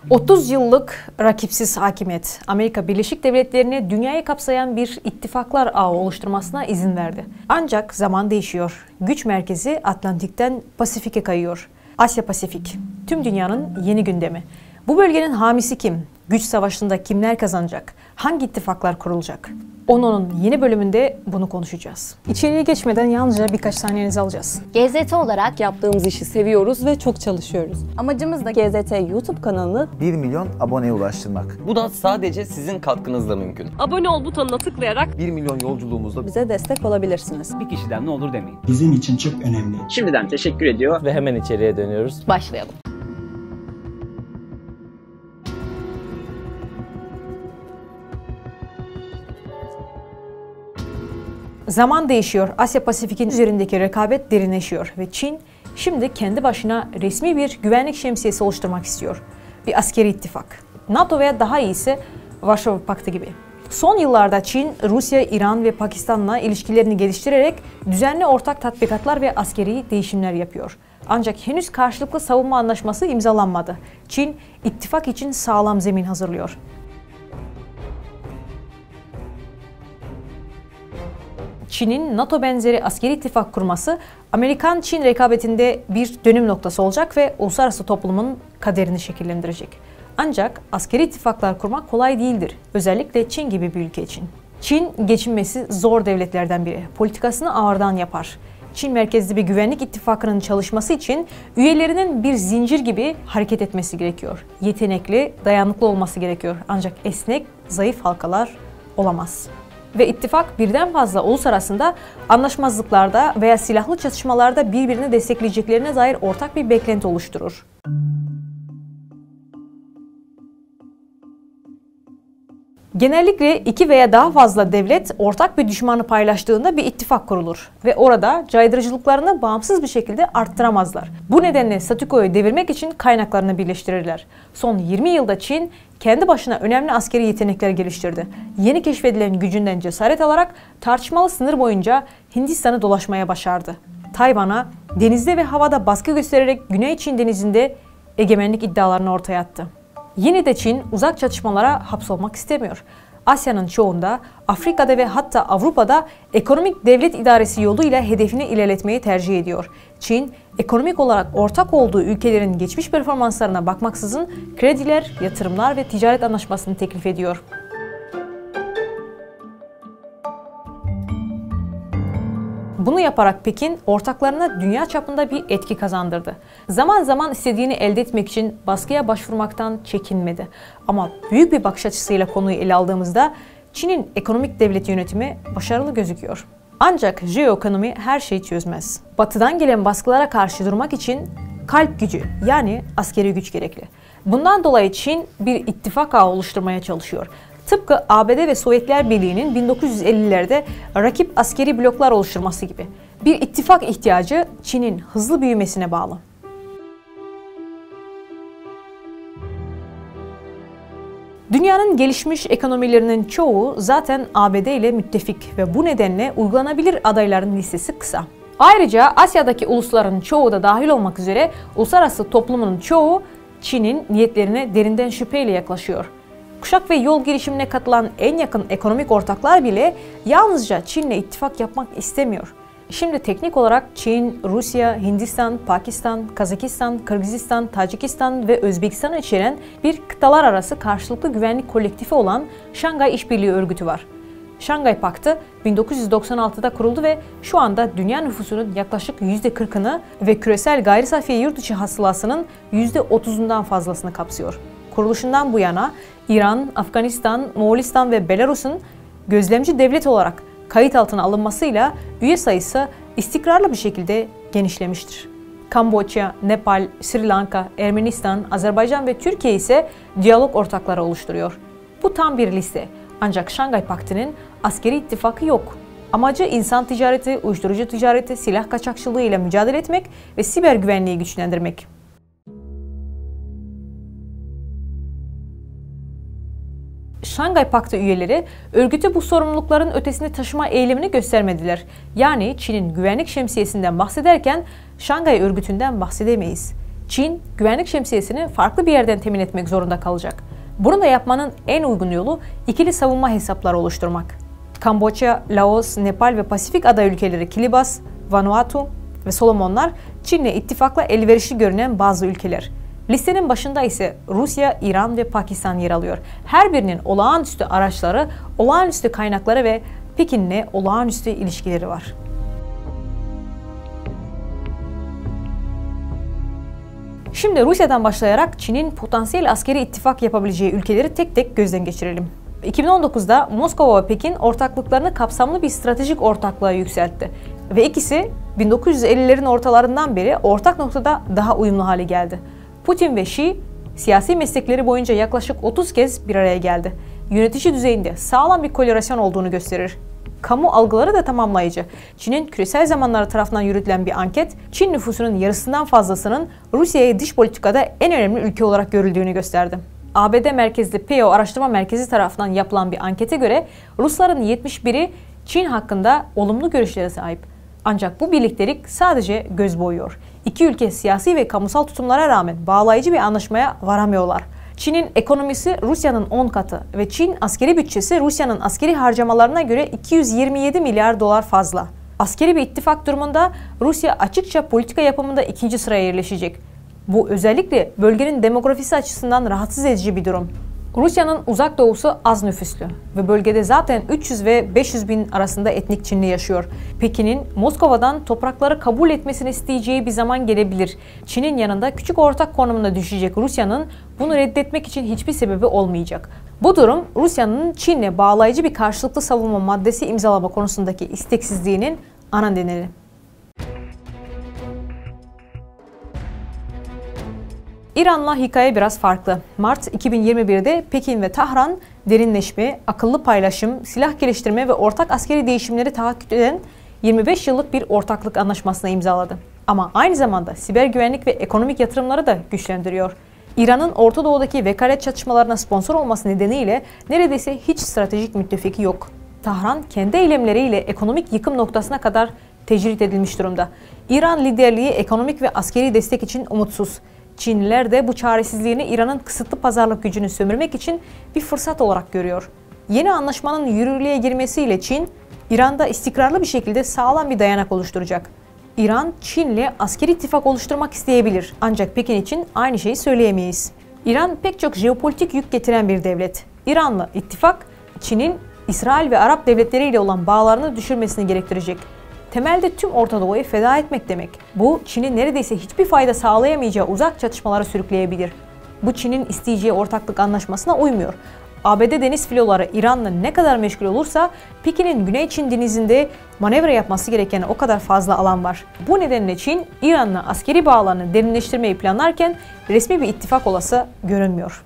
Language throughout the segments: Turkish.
30 yıllık rakipsiz hakimiyet, Amerika Birleşik Devletleri'ni dünyayı kapsayan bir ittifaklar ağı oluşturmasına izin verdi. Ancak zaman değişiyor. Güç merkezi Atlantik'ten Pasifik'e kayıyor. Asya-Pasifik, tüm dünyanın yeni gündemi. Bu bölgenin hamisi kim? Güç savaşında kimler kazanacak? Hangi ittifaklar kurulacak? Onun yeni bölümünde bunu konuşacağız. İçeriye geçmeden yalnızca birkaç saniyenizi alacağız. GZT olarak yaptığımız işi seviyoruz ve çok çalışıyoruz. amacımız da GZT YouTube kanalını 1 milyon aboneye ulaştırmak. Bu da sadece sizin katkınızla mümkün. abone ol butonuna tıklayarak 1 milyon yolculuğumuzda bize destek olabilirsiniz. Bir kişiden ne olur demeyin. Bizim için çok önemli. Şimdiden teşekkür ediyor. Ve hemen içeriye dönüyoruz. başlayalım. Zaman değişiyor. Asya-Pasifik'in üzerindeki rekabet derinleşiyor ve Çin şimdi kendi başına resmi bir güvenlik şemsiyesi oluşturmak istiyor. Bir askeri ittifak. NATO veya daha iyisi Varşova Paktı gibi. Son yıllarda Çin, Rusya, İran ve Pakistan'la ilişkilerini geliştirerek düzenli ortak tatbikatlar ve askeri değişimler yapıyor. Ancak henüz karşılıklı savunma anlaşması imzalanmadı. Çin, ittifak için sağlam zemin hazırlıyor. Çin'in NATO benzeri askeri ittifak kurması Amerikan-Çin rekabetinde bir dönüm noktası olacak ve uluslararası toplumun kaderini şekillendirecek. Ancak askeri ittifaklar kurmak kolay değildir. Özellikle Çin gibi bir ülke için. Çin geçinmesi zor devletlerden biri. Politikasını ağırdan yapar. Çin merkezli bir güvenlik ittifakının çalışması için üyelerinin bir zincir gibi hareket etmesi gerekiyor. Yetenekli, dayanıklı olması gerekiyor. Ancak esnek, zayıf halkalar olamaz. Ve ittifak birden fazla ulus arasında anlaşmazlıklarda veya silahlı çatışmalarda birbirini destekleyeceklerine dair ortak bir beklenti oluşturur. Genellikle iki veya daha fazla devlet ortak bir düşmanı paylaştığında bir ittifak kurulur ve orada caydırıcılıklarını bağımsız bir şekilde arttıramazlar. Bu nedenle statükoyu devirmek için kaynaklarını birleştirirler. Son 20 yılda Çin kendi başına önemli askeri yetenekler geliştirdi. Yeni keşfedilen gücünden cesaret alarak tartışmalı sınır boyunca Hindistan'ı dolaşmaya başardı. Tayvan'a denizde ve havada baskı göstererek Güney Çin Denizi'nde egemenlik iddialarını ortaya attı. Yine de Çin uzak çatışmalara hapsolmak istemiyor. Asya'nın çoğunda, Afrika'da ve hatta Avrupa'da ekonomik devlet idaresi yoluyla hedefini ilerletmeyi tercih ediyor. Çin, ekonomik olarak ortak olduğu ülkelerin geçmiş performanslarına bakmaksızın krediler, yatırımlar ve ticaret anlaşmasını teklif ediyor. Bunu yaparak Pekin, ortaklarına dünya çapında bir etki kazandırdı. Zaman zaman istediğini elde etmek için baskıya başvurmaktan çekinmedi. Ama büyük bir bakış açısıyla konuyu ele aldığımızda Çin'in ekonomik devlet yönetimi başarılı gözüküyor. Ancak jeoekonomi her şeyi çözmez. Batı'dan gelen baskılara karşı durmak için kalp gücü yani askeri güç gerekli. Bundan dolayı Çin bir ittifak ağı oluşturmaya çalışıyor. Tıpkı ABD ve Sovyetler Birliği'nin 1950'lerde rakip askeri bloklar oluşturması gibi. Bir ittifak ihtiyacı Çin'in hızlı büyümesine bağlı. Dünyanın gelişmiş ekonomilerinin çoğu zaten ABD ile müttefik ve bu nedenle uygulanabilir adayların listesi kısa. Ayrıca Asya'daki ulusların çoğu da dahil olmak üzere uluslararası toplumun çoğu Çin'in niyetlerine derinden şüpheyle yaklaşıyor. Kuşak ve yol girişimine katılan en yakın ekonomik ortaklar bile yalnızca Çin'le ittifak yapmak istemiyor. Şimdi teknik olarak Çin, Rusya, Hindistan, Pakistan, Kazakistan, Kırgızistan, Tacikistan ve Özbekistan'ı içeren bir kıtalar arası karşılıklı güvenlik kolektifi olan Şangay İşbirliği Örgütü var. Şangay Paktı 1996'da kuruldu ve şu anda dünya nüfusunun yaklaşık %40'ını ve küresel gayri safi yurtdışı hasılasının %30'undan fazlasını kapsıyor. Kuruluşundan bu yana İran, Afganistan, Moğolistan ve Belarus'un gözlemci devlet olarak kayıt altına alınmasıyla üye sayısı istikrarlı bir şekilde genişlemiştir. Kamboçya, Nepal, Sri Lanka, Ermenistan, Azerbaycan ve Türkiye ise diyalog ortakları oluşturuyor. Bu tam bir liste. Ancak Şangay Paktı'nın askeri ittifakı yok. Amacı insan ticareti, uyuşturucu ticareti, silah kaçakçılığı ile mücadele etmek ve siber güvenliği güçlendirmek. Şangay Paktı üyeleri örgütü bu sorumlulukların ötesine taşıma eğilimini göstermediler. Yani Çin'in güvenlik şemsiyesinden bahsederken Şangay örgütünden bahsedemeyiz. Çin, güvenlik şemsiyesini farklı bir yerden temin etmek zorunda kalacak. Bunu da yapmanın en uygun yolu ikili savunma hesapları oluşturmak. Kamboçya, Laos, Nepal ve Pasifik ada ülkeleri Kiribati, Vanuatu ve Solomonlar, Çin'le ittifakla elverişli görünen bazı ülkeler. Listenin başında ise Rusya, İran ve Pakistan yer alıyor. Her birinin olağanüstü araçları, olağanüstü kaynakları ve Pekin'le olağanüstü ilişkileri var. Şimdi Rusya'dan başlayarak Çin'in potansiyel askeri ittifak yapabileceği ülkeleri tek tek gözden geçirelim. 2019'da Moskova ve Pekin ortaklıklarını kapsamlı bir stratejik ortaklığa yükseltti. Ve ikisi 1950'lerin ortalarından beri ortak noktada daha uyumlu hale geldi. Putin ve Xi siyasi meslekleri boyunca yaklaşık 30 kez bir araya geldi. Yönetici düzeyinde sağlam bir korelasyon olduğunu gösterir. Kamu algıları da tamamlayıcı. Çin'in küresel zamanları tarafından yürütülen bir anket, Çin nüfusunun yarısından fazlasının Rusya'ya dış politikada en önemli ülke olarak görüldüğünü gösterdi. ABD merkezli Pew Araştırma Merkezi tarafından yapılan bir ankete göre Rusların 71'i Çin hakkında olumlu görüşlere sahip. Ancak bu birliktelik sadece göz boyuyor. İki ülke siyasi ve kamusal tutumlara rağmen bağlayıcı bir anlaşmaya varamıyorlar. Çin'in ekonomisi Rusya'nın 10 katı ve Çin askeri bütçesi Rusya'nın askeri harcamalarına göre 227 milyar dolar fazla. Askeri bir ittifak durumunda Rusya açıkça politika yapımında ikinci sıraya yerleşecek. Bu özellikle bölgenin demografisi açısından rahatsız edici bir durum. Rusya'nın uzak doğusu az nüfuslu ve bölgede zaten 300 ve 500 bin arasında etnik Çinli yaşıyor. Pekin'in Moskova'dan toprakları kabul etmesini isteyeceği bir zaman gelebilir. Çin'in yanında küçük ortak konumuna düşecek Rusya'nın bunu reddetmek için hiçbir sebebi olmayacak. Bu durum Rusya'nın Çin'le bağlayıcı bir karşılıklı savunma maddesi imzalama konusundaki isteksizliğinin ana nedeni. İran'la hikaye biraz farklı. Mart 2021'de Pekin ve Tahran derinleşme, akıllı paylaşım, silah geliştirme ve ortak askeri değişimleri taahhüt eden 25 yıllık bir ortaklık anlaşmasını imzaladı. Ama aynı zamanda siber güvenlik ve ekonomik yatırımları da güçlendiriyor. İran'ın Orta Doğu'daki vekalet çatışmalarına sponsor olması nedeniyle neredeyse hiç stratejik müttefiki yok. Tahran kendi eylemleriyle ekonomik yıkım noktasına kadar tecrit edilmiş durumda. İran liderliği ekonomik ve askeri destek için umutsuz. Çinliler de bu çaresizliğini İran'ın kısıtlı pazarlık gücünü sömürmek için bir fırsat olarak görüyor. Yeni anlaşmanın yürürlüğe girmesiyle Çin, İran'da istikrarlı bir şekilde sağlam bir dayanak oluşturacak. İran, Çin'le askeri ittifak oluşturmak isteyebilir ancak Pekin için aynı şeyi söyleyemeyiz. İran pek çok jeopolitik yük getiren bir devlet. İran'la ittifak, Çin'in İsrail ve Arap devletleriyle olan bağlarını düşürmesini gerektirecek. Temelde tüm Orta Doğu'yu feda etmek demek. Bu, Çin'in neredeyse hiçbir fayda sağlayamayacağı uzak çatışmalara sürükleyebilir. Bu Çin'in isteyeceği ortaklık anlaşmasına uymuyor. ABD deniz filoları İran'la ne kadar meşgul olursa Pekin'in Güney Çin denizinde manevra yapması gereken o kadar fazla alan var. Bu nedenle Çin, İran'la askeri bağlarını derinleştirmeyi planlarken resmi bir ittifak olası görünmüyor.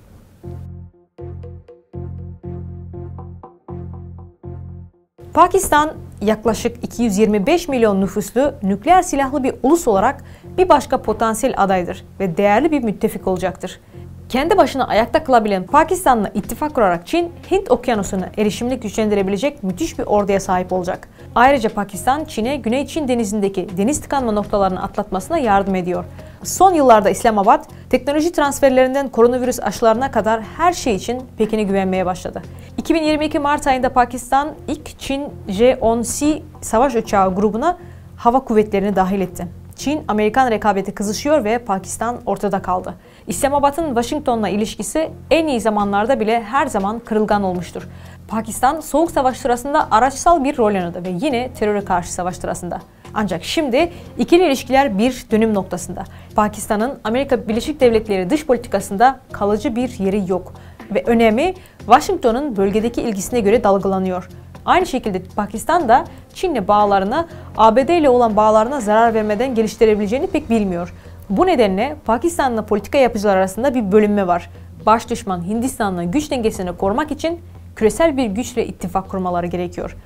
Pakistan yaklaşık 225 milyon nüfuslu nükleer silahlı bir ulus olarak bir başka potansiyel adaydır ve değerli bir müttefik olacaktır. Kendi başına ayakta kalabilen Pakistan'la ittifak kurarak Çin, Hint Okyanusu'na erişimini güçlendirebilecek müthiş bir orduya sahip olacak. Ayrıca Pakistan, Çin'e Güney Çin denizindeki deniz tıkanma noktalarını atlatmasına yardım ediyor. Son yıllarda İslamabad, teknoloji transferlerinden koronavirüs aşılarına kadar her şey için Pekin'e güvenmeye başladı. 2022 Mart ayında Pakistan, ilk Çin J-10C savaş uçağı grubuna hava kuvvetlerini dahil etti. Çin-Amerikan rekabeti kızışıyor ve Pakistan ortada kaldı. İslamabad'ın Washington'la ilişkisi en iyi zamanlarda bile her zaman kırılgan olmuştur. Pakistan, Soğuk Savaş sırasında araçsal bir rol oynadı ve yine teröre karşı savaş sırasında. Ancak şimdi ikili ilişkiler bir dönüm noktasında. Pakistan'ın Amerika Birleşik Devletleri dış politikasında kalıcı bir yeri yok ve önemi Washington'un bölgedeki ilgisine göre dalgalanıyor. Aynı şekilde Pakistan da Çin'le bağlarını ABD ile olan bağlarına zarar vermeden geliştirebileceğini pek bilmiyor. Bu nedenle Pakistan'la politika yapıcılar arasında bir bölünme var. Baş düşman Hindistan'la güç dengesini korumak için küresel bir güçle ittifak kurmaları gerekiyor.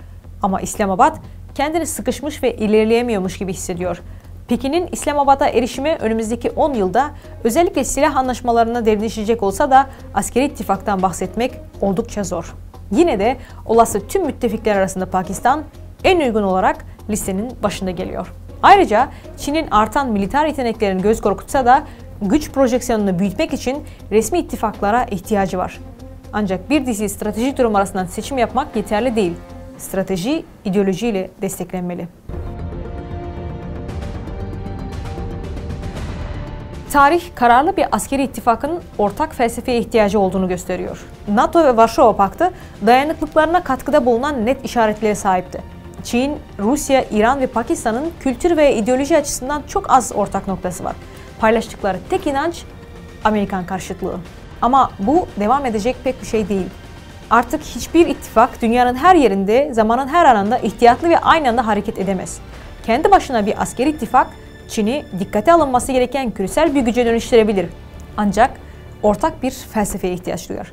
Ama İslamabad kendini sıkışmış ve ilerleyemiyormuş gibi hissediyor. Pekin'in İslamabad'a erişimi önümüzdeki 10 yılda özellikle silah anlaşmalarına derinleşecek olsa da askeri ittifaktan bahsetmek oldukça zor. Yine de olası tüm müttefikler arasında Pakistan en uygun olarak listenin başında geliyor. Ayrıca Çin'in artan militer yeteneklerini göz korkutsa da güç projeksiyonunu büyütmek için resmi ittifaklara ihtiyacı var. Ancak bir dizi stratejik durum arasından seçim yapmak yeterli değil. Strateji, ideolojiyle desteklenmeli. Tarih, kararlı bir askeri ittifakın ortak felsefeye ihtiyacı olduğunu gösteriyor. NATO ve Varşova Paktı dayanıklıklarına katkıda bulunan net işaretlere sahipti. Çin, Rusya, İran ve Pakistan'ın kültür ve ideoloji açısından çok az ortak noktası var. Paylaştıkları tek inanç Amerikan karşıtlığı. Ama bu devam edecek pek bir şey değil. Artık hiçbir ittifak dünyanın her yerinde, zamanın her anında ihtiyatlı ve aynı anda hareket edemez. Kendi başına bir askeri ittifak Çin'i dikkate alınması gereken küresel bir güce dönüştürebilir. Ancak ortak bir felsefeye ihtiyaç duyar.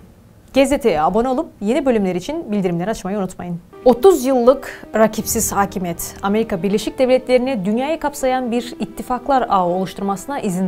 Gazete'ye abone olup yeni bölümler için bildirimleri açmayı unutmayın. 30 yıllık rakipsiz hakimiyet, Amerika Birleşik Devletleri'ni dünyayı kapsayan bir ittifaklar ağı oluşturmasına izin verdi.